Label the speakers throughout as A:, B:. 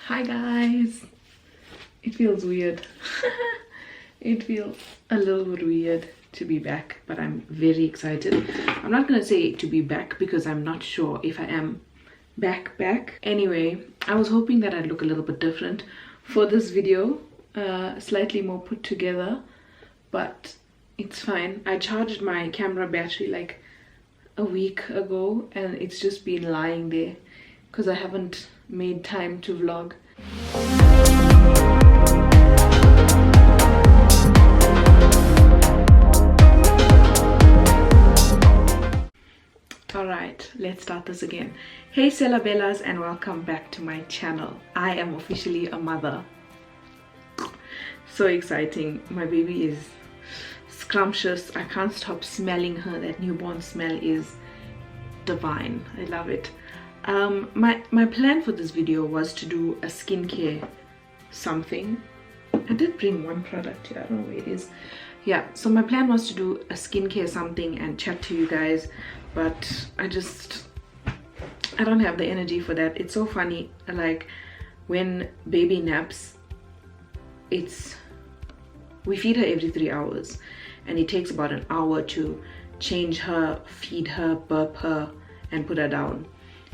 A: Hi guys, it feels weird. It feels a little bit weird to be back, but I'm very excited. I'm not gonna say to be back because I'm not sure if I am back. Anyway, I was hoping that I'd look a little bit different for this video, slightly more put together, but it's fine. I charged my camera battery like a week ago and it's just been lying there because I haven't made time to vlog. Alright, let's start this again. Hey Sela Bellas and welcome back to my channel. I am officially a mother. So exciting. My baby is scrumptious. I can't stop smelling her. That newborn smell is divine. I love it. My plan for this video was to do a skincare something. I did bring one product here, I don't know where it is. Yeah, so my plan was to do a skincare something and chat to you guys, but I don't have the energy for that. It's so funny, like when baby naps, we feed her every 3 hours and it takes about an hour to change her, feed her, burp her and put her down.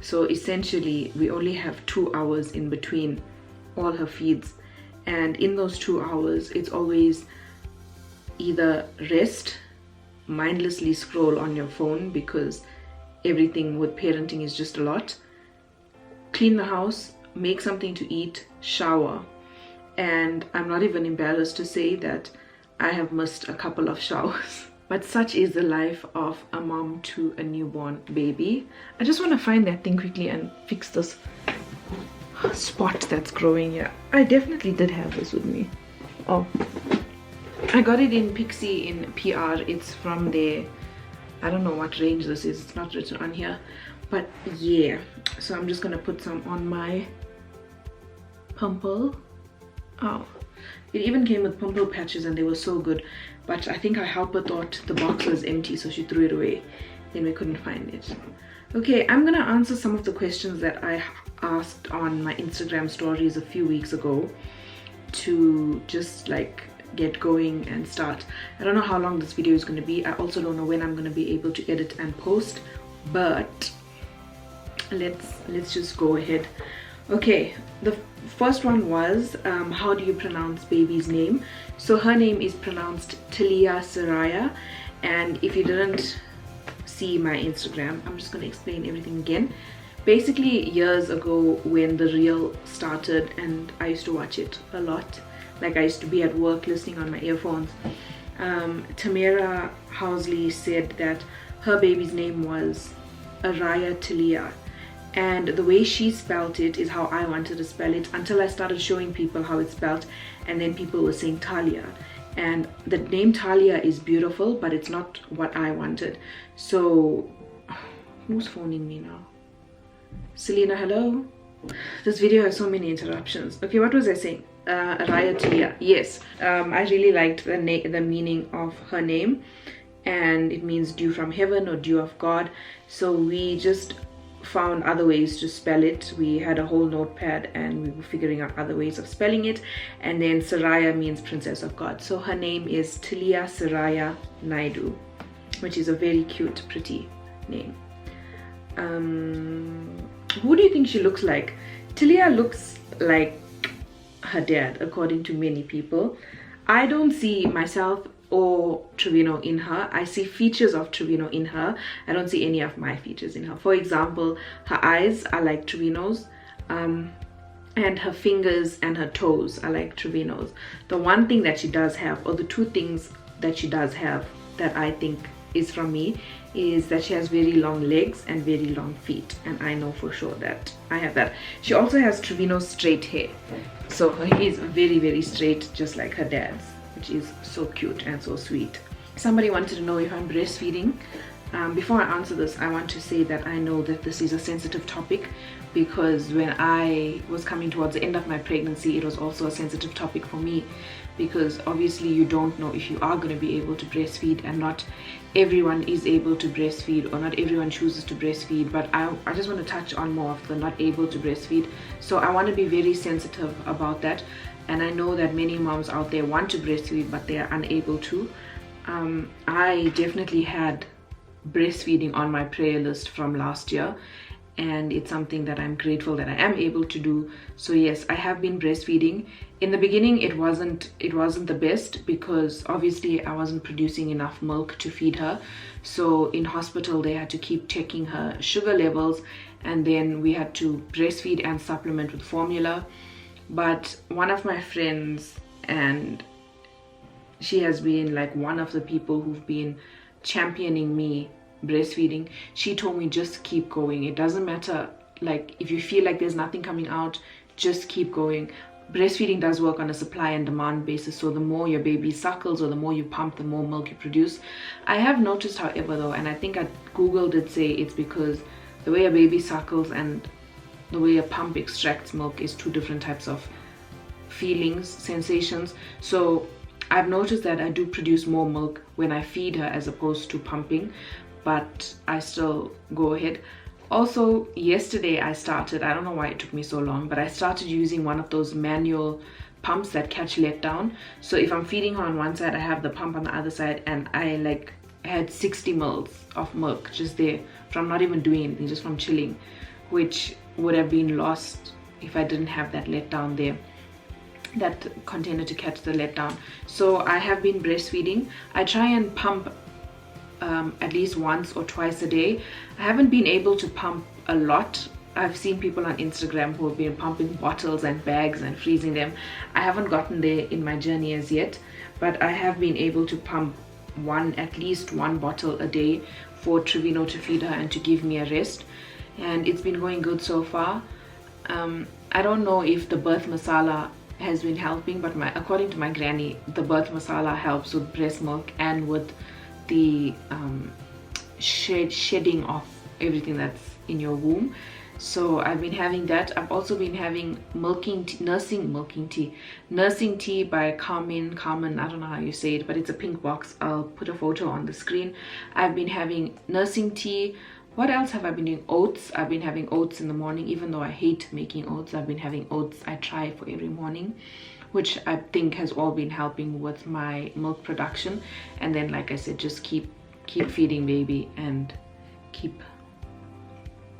A: So essentially we only have 2 hours in between all her feeds, and in those 2 hours it's always either rest, mindlessly scroll on your phone because everything with parenting is just a lot, clean the house, make something to eat, shower. And I'm not even embarrassed to say that I have missed a couple of showers. But such is the life of a mom to a newborn baby. I just want to find that thing quickly and fix this spot that's growing here. I definitely did have this with me. Oh, I got it in Pixie in PR. It's from their, I don't know what range this is. It's not written on here. But yeah, so I'm just going to put some on my pimple. Oh, it even came with pimple patches and they were so good. But I think our helper thought the box was empty, so she threw it away. Then we couldn't find it. Okay, I'm gonna answer some of the questions that I asked on my Instagram stories a few weeks ago to just like get going and start. I don't know how long this video is going to be. I also don't know when I'm going to be able to edit and post, but let's just go ahead. Okay, the first one was how do you pronounce baby's name? So her name is pronounced Talia Saraya, and if you didn't see my Instagram, I'm just going to explain everything again. Basically, years ago when the reel started and I used to watch it a lot, like I used to be at work listening on my earphones, Tamara Housley said that her baby's name was Araya Talia. And the way she spelt it is how I wanted to spell it until I started showing people how it's spelled, and then people were saying Talia. And the name Talia is beautiful, but it's not what I wanted. So, who's phoning me now? Selina, hello? This video has so many interruptions. Okay, what was I saying? Araya Talia. Yes, I really liked the meaning of her name, and it means dew from heaven or dew of God. So we just found other ways to spell it. We had a whole notepad and we were figuring out other ways of spelling it, and then Saraya means princess of God. So her name is Talia Saraya Naidoo, which is a very cute, pretty name. Who do you think she looks like? Talia looks like her dad, according to many people. I don't see myself or Trevino in her. I see features of Trevino in her. I don't see any of my features in her. For example, her eyes are like Trevino's, and her fingers and her toes are like Trevino's. The one thing that she does have, or the two things that she does have that I think is from me, is that she has very long legs and very long feet, and I know for sure that I have that. She also has Trevino's straight hair, so her hair is very, very straight, just like her dad's, which is so cute and so sweet. Somebody wanted to know if I'm breastfeeding. Before I answer this, I want to say that I know that this is a sensitive topic because when I was coming towards the end of my pregnancy, it was also a sensitive topic for me, because obviously you don't know if you are going to be able to breastfeed, and not everyone is able to breastfeed, or not everyone chooses to breastfeed. But I just want to touch on more of the not able to breastfeed. So I want to be very sensitive about that, and I know that many moms out there want to breastfeed but they are unable to. I definitely had breastfeeding on my prayer list from last year, and it's something that I'm grateful that I am able to do. So yes, I have been breastfeeding. In the beginning it wasn't the best, because obviously I wasn't producing enough milk to feed her. So in hospital they had to keep checking her sugar levels, and then we had to breastfeed and supplement with formula. But one of my friends, and she has been like one of the people who've been championing me breastfeeding, she told me just keep going. It doesn't matter, like if you feel like there's nothing coming out, just keep going. Breastfeeding does work on a supply and demand basis, so the more your baby suckles or the more you pump, the more milk you produce. I have noticed, however, though, and I think Google did say it's because the way a baby suckles and the way a pump extracts milk is two different types of feelings, sensations. So I've noticed that I do produce more milk when I feed her as opposed to pumping, but I still go ahead. Also, yesterday I started, I don't know why it took me so long, but I started using one of those manual pumps that catch letdown. So if I'm feeding her on one side, I have the pump on the other side, and I like had 60 mils of milk just there from not even doing anything, just from chilling, which would have been lost if I didn't have that letdown there, that container to catch the letdown. So I have been breastfeeding. I try and pump at least once or twice a day. I haven't been able to pump a lot. I've seen people on Instagram who have been pumping bottles and bags and freezing them. I haven't gotten there in my journey as yet, but I have been able to pump at least one bottle a day for Trevino to feed her and to give me a rest, and it's been going good so far. I don't know if the birth masala has been helping, but according to my granny, the birth masala helps with breast milk and with the shedding of everything that's in your womb. So I've been having that. I've also been having nursing tea by Carmen, I don't know how you say it, but it's a pink box. I'll put a photo on the screen. I've been having nursing tea. What else have I been doing? Oats. I've been having oats in the morning, even though I hate making oats. I've been having oats. I try for every morning, which I think has all been helping with my milk production. And then, like I said, just keep feeding baby and keep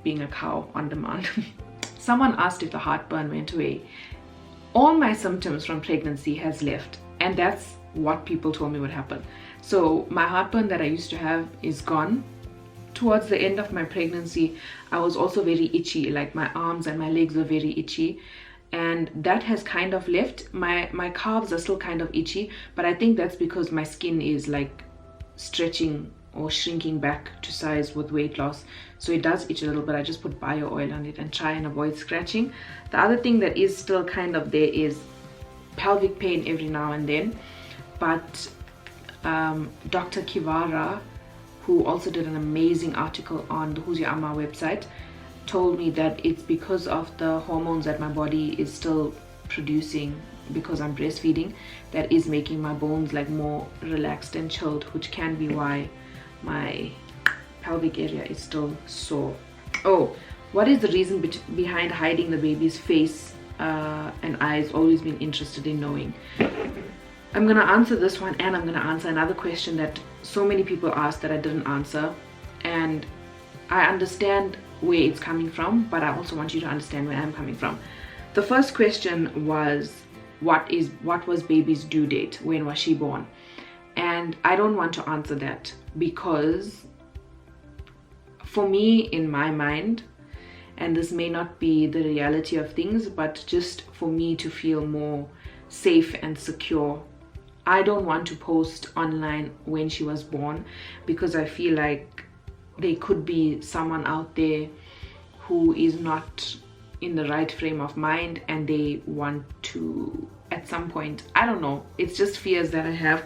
A: being a cow on demand. Someone asked if the heartburn went away. All my symptoms from pregnancy has left, and that's what people told me would happen. So my heartburn that I used to have is gone. Towards the end of my pregnancy, I was also very itchy, like my arms and my legs were very itchy, and that has kind of left. My calves are still kind of itchy, but I think that's because my skin is like stretching or shrinking back to size with weight loss, so it does itch a little bit. I just put bio oil on it and try and avoid scratching. The other thing that is still kind of there is pelvic pain every now and then, but Dr. Kivara, who also did an amazing article on the Who's Your Amma website, told me that it's because of the hormones that my body is still producing because I'm breastfeeding that is making my bones like more relaxed and chilled, which can be why my pelvic area is still sore. Oh, what is the reason behind hiding the baby's face and eyes? Always been interested in knowing. I'm gonna answer this one, and I'm gonna answer another question that so many people asked that I didn't answer, and I understand where it's coming from, but I also want you to understand where I'm coming from. The first question was, what was baby's due date? When was she born? And I don't want to answer that, because for me, in my mind, and this may not be the reality of things, but just for me to feel more safe and secure, I don't want to post online when she was born, because I feel like there could be someone out there who is not in the right frame of mind and they want to, at some point, I don't know, it's just fears that I have.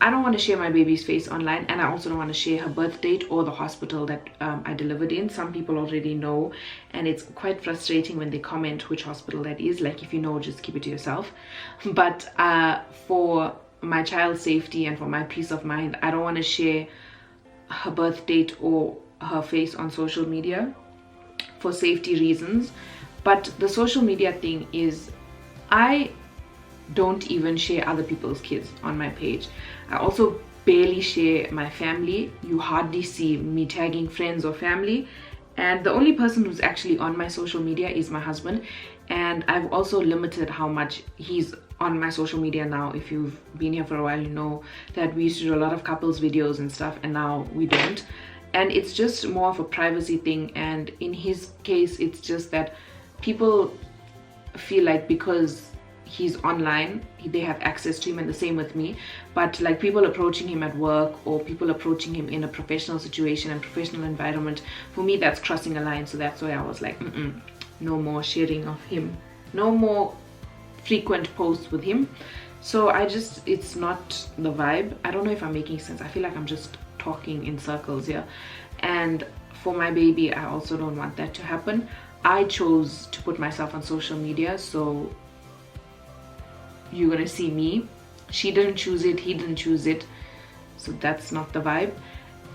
A: I don't want to share my baby's face online, and I also don't want to share her birth date or the hospital that I delivered in. Some people already know, and it's quite frustrating when they comment which hospital that is. Like, if you know, just keep it to yourself. But for my child's safety and for my peace of mind, I don't want to share her birth date or her face on social media for safety reasons. But the social media thing is, I don't even share other people's kids on my page. I also barely share my family. You hardly see me tagging friends or family, and the only person who's actually on my social media is my husband. And I've also limited how much he's on my social media now. If you've been here for a while, you know that we used to do a lot of couples videos and stuff, and now we don't. And it's just more of a privacy thing. And in his case, it's just that people feel like because he's online, they have access to him, and the same with me. But like, people approaching him at work or people approaching him in a professional situation and professional environment, for me that's crossing a line. So that's why I was like, no more sharing of him, no more frequent posts with him. So it's not the vibe. I don't know if I'm making sense. I feel like I'm just talking in circles here. And for my baby, I also don't want that to happen. I chose to put myself on social media, so you're gonna see me. She didn't choose it, he didn't choose it, so that's not the vibe.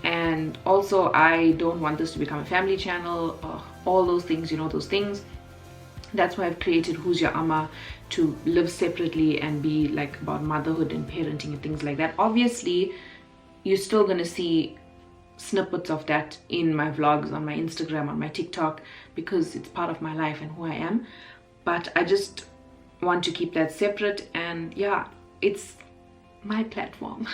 A: And also, I don't want this to become a family channel, all those things, you know, those things. That's why I've created Who's Your Amma, to live separately and be like about motherhood and parenting and things like that. Obviously, you're still gonna see snippets of that in my vlogs, on my Instagram, on my TikTok, because it's part of my life and who I am. But I just want to keep that separate, and yeah, it's my platform.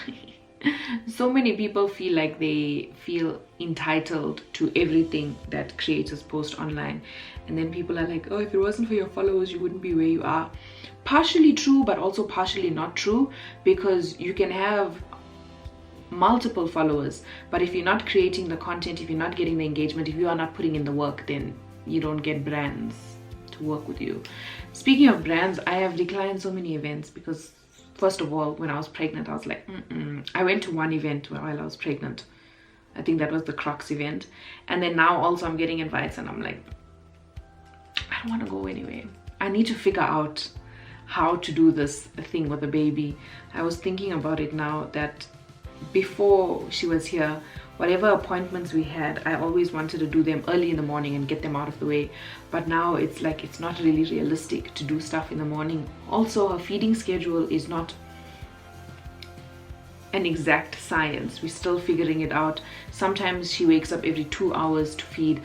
A: So many people feel like they feel entitled to everything that creators post online, and then people are like, oh, if it wasn't for your followers, you wouldn't be where you are. Partially true, but also partially not true, because you can have multiple followers, but if you're not creating the content, if you're not getting the engagement, if you are not putting in the work, then you don't get brands to work with you. Speaking of brands, I have declined so many events because, first of all, when I was pregnant, I was like, I went to one event while I was pregnant. I think that was the Crocs event. And then now also I'm getting invites, and I'm like, I don't want to go anywhere. I need to figure out how to do this thing with the baby. I was thinking about it now that before she was here, whatever appointments we had, I always wanted to do them early in the morning and get them out of the way. But now it's like, it's not really realistic to do stuff in the morning. Also, her feeding schedule is not an exact science. We're still figuring it out. Sometimes she wakes up every 2 hours to feed.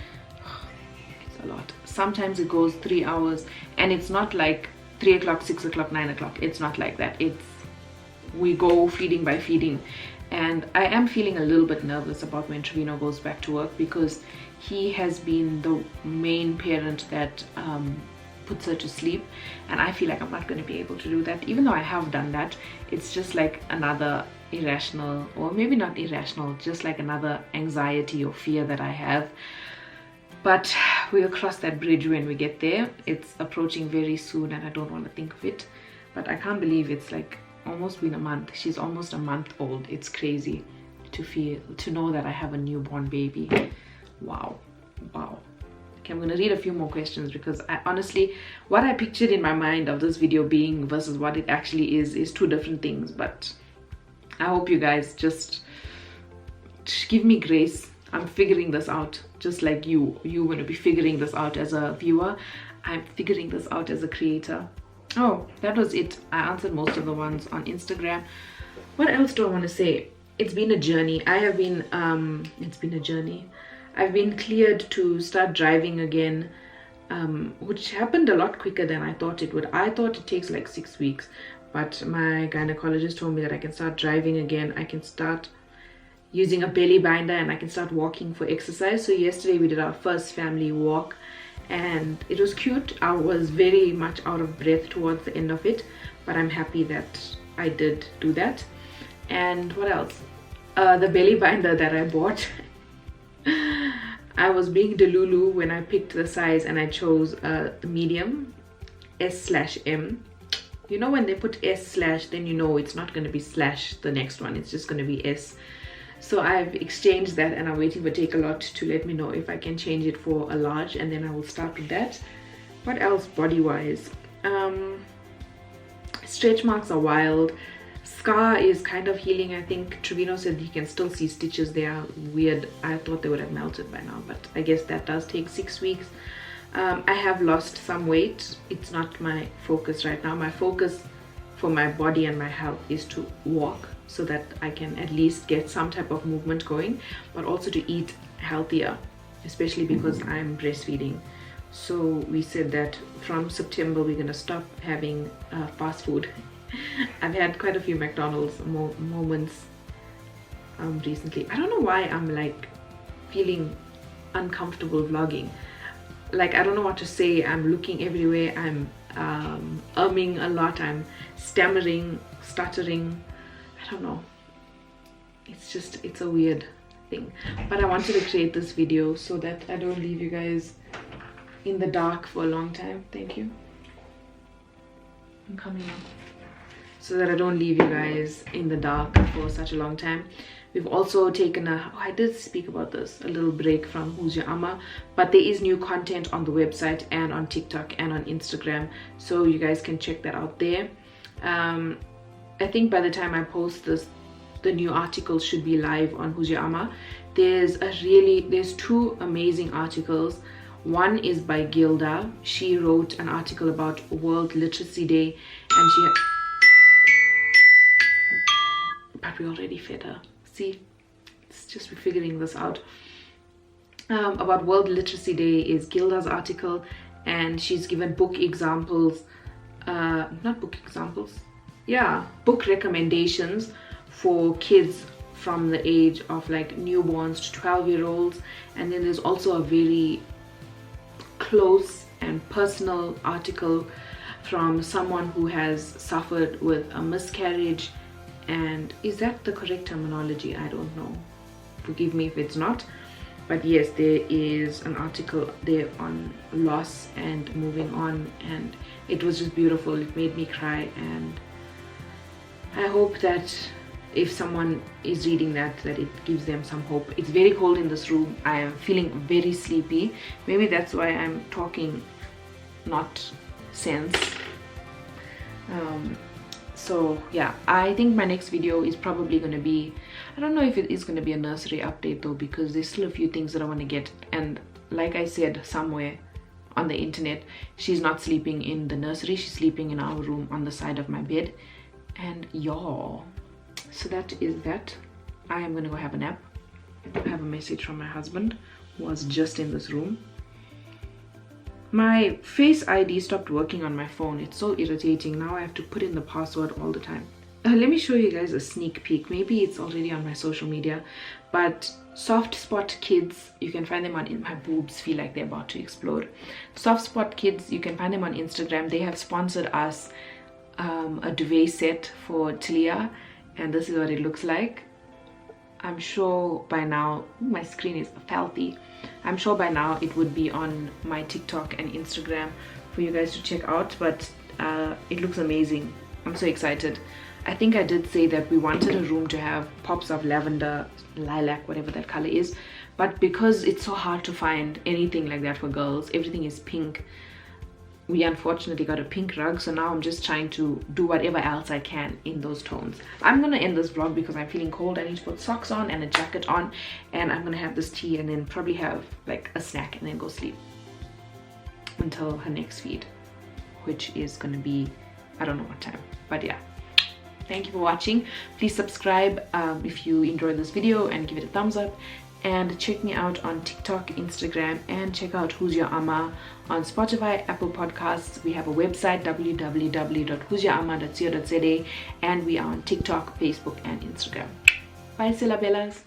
A: It's a lot. Sometimes it goes 3 hours, and it's not like 3 o'clock, 6 o'clock, 9 o'clock. It's not like that. We go feeding by feeding. And I am feeling a little bit nervous about when Trevino goes back to work, because he has been the main parent that puts her to sleep, and I feel like I'm not going to be able to do that. Even though I have done that, it's just like another irrational, or maybe not irrational, just like another anxiety or fear that I have. But we'll cross that bridge when we get there. It's approaching very soon, and I don't want to think of it. But I can't believe it's like almost been a month. She's almost a month old. It's crazy to know that I have a newborn baby. Wow. Okay, I'm gonna read a few more questions, because I honestly, what I pictured in my mind of this video being versus what it actually is two different things. But I hope you guys just give me grace. I'm figuring this out, just like you're gonna be figuring this out as a viewer. I'm figuring this out as a creator. Oh, that was it. I answered most of the ones on Instagram. What else do I want to say? It's been a journey. It's been a journey. I've been cleared to start driving again, which happened a lot quicker than I thought it would. I thought it takes like 6 weeks, but my gynecologist told me that I can start driving again. I can start using a belly binder, and I can start walking for exercise. So yesterday we did our first family walk, and it was cute. I was very much out of breath towards the end of it, but I'm happy that I did do that. And what else? The belly binder that I bought. I was being delulu when I picked the size, and I chose the medium, S/M. You know when they put S/, then you know it's not going to be slash the next one, it's just going to be S. So I've exchanged that, and I'm waiting for Takealot to let me know if I can change it for a large, and then I will start with that. What else body wise? Stretch marks are wild. Scar is kind of healing. I think Trevino said he can still see stitches. They are weird. I thought they would have melted by now, but I guess that does take 6 weeks. I have lost some weight. It's not my focus right now. My focus for my body and my health is to walk, so that I can at least get some type of movement going, but also to eat healthier, especially because I'm breastfeeding. So we said that from September we're gonna stop having fast food. I've had quite a few McDonald's moments recently. I don't know why I'm like feeling uncomfortable vlogging. Like, I don't know what to say. I'm looking everywhere. I'm umming a lot. I'm stammering, stuttering. I don't know. It's a weird thing. But I wanted to create this video so that I don't leave you guys in the dark for a long time. Thank you. I'm coming up. So that I don't leave you guys in the dark for such a long time. We've also taken I did speak about this, a little break from Who's Your Amma, but there is new content on the website and on TikTok and on Instagram, so you guys can check that out there. I think by the time I post this, the new articles should be live on Who's Your Amma. There's 2 amazing articles. One is by Gilda. She wrote an article about World Literacy Day, and but we already fed her. See, it's just we're figuring this out. About World Literacy Day is Gilda's article, and she's given book examples, not book examples, yeah, book recommendations for kids from the age of like newborns to 12-year-olds. And then there's also a very close and personal article from someone who has suffered with a miscarriage. And is that the correct terminology? I don't know, forgive me if it's not, but yes, there is an article there on loss and moving on, and it was just beautiful. It made me cry, and I hope that if someone is reading that it gives them some hope. It's very cold in this room. I am feeling very sleepy. Maybe that's why I'm talking not sense. So yeah, I think my next video is probably going to be, I don't know if it is going to be a nursery update though, because there's still a few things that I want to get. And like I said somewhere on the internet, she's not sleeping in the nursery, she's sleeping in our room on the side of my bed. And y'all, so that is that. I am going to go have a nap. I have a message from my husband who was just in this room. My Face ID stopped working on my phone. It's so irritating. Now I have to put in the password all the time. Let me show you guys a sneak peek. Maybe it's already on my social media, but Soft Spot Kids, you can find them on, my boobs feel like they're about to explode. Soft Spot Kids, you can find them on Instagram. They have sponsored us a duvet set for Talia, and this is what it looks like. I'm sure by now, my screen is filthy. I'm sure by now it would be on my TikTok and Instagram for you guys to check out, but it looks amazing. I'm so excited. I think I did say that we wanted a room to have pops of lavender, lilac, whatever that color is, but because it's so hard to find anything like that for girls, everything is pink. We unfortunately got a pink rug, so now I'm just trying to do whatever else I can in those tones. I'm gonna end this vlog because I'm feeling cold. I need to put socks on and a jacket on, and I'm gonna have this tea and then probably have like a snack and then go sleep until her next feed, which is gonna be, I don't know what time, but yeah. Thank you for watching. Please subscribe if you enjoyed this video and give it a thumbs up, and check me out on TikTok, Instagram, and check out Who's Your Amma on Spotify, Apple Podcasts. We have a website, www.who'syourama.co.za, and we are on TikTok, Facebook, and Instagram. Bye, Sela Bellas.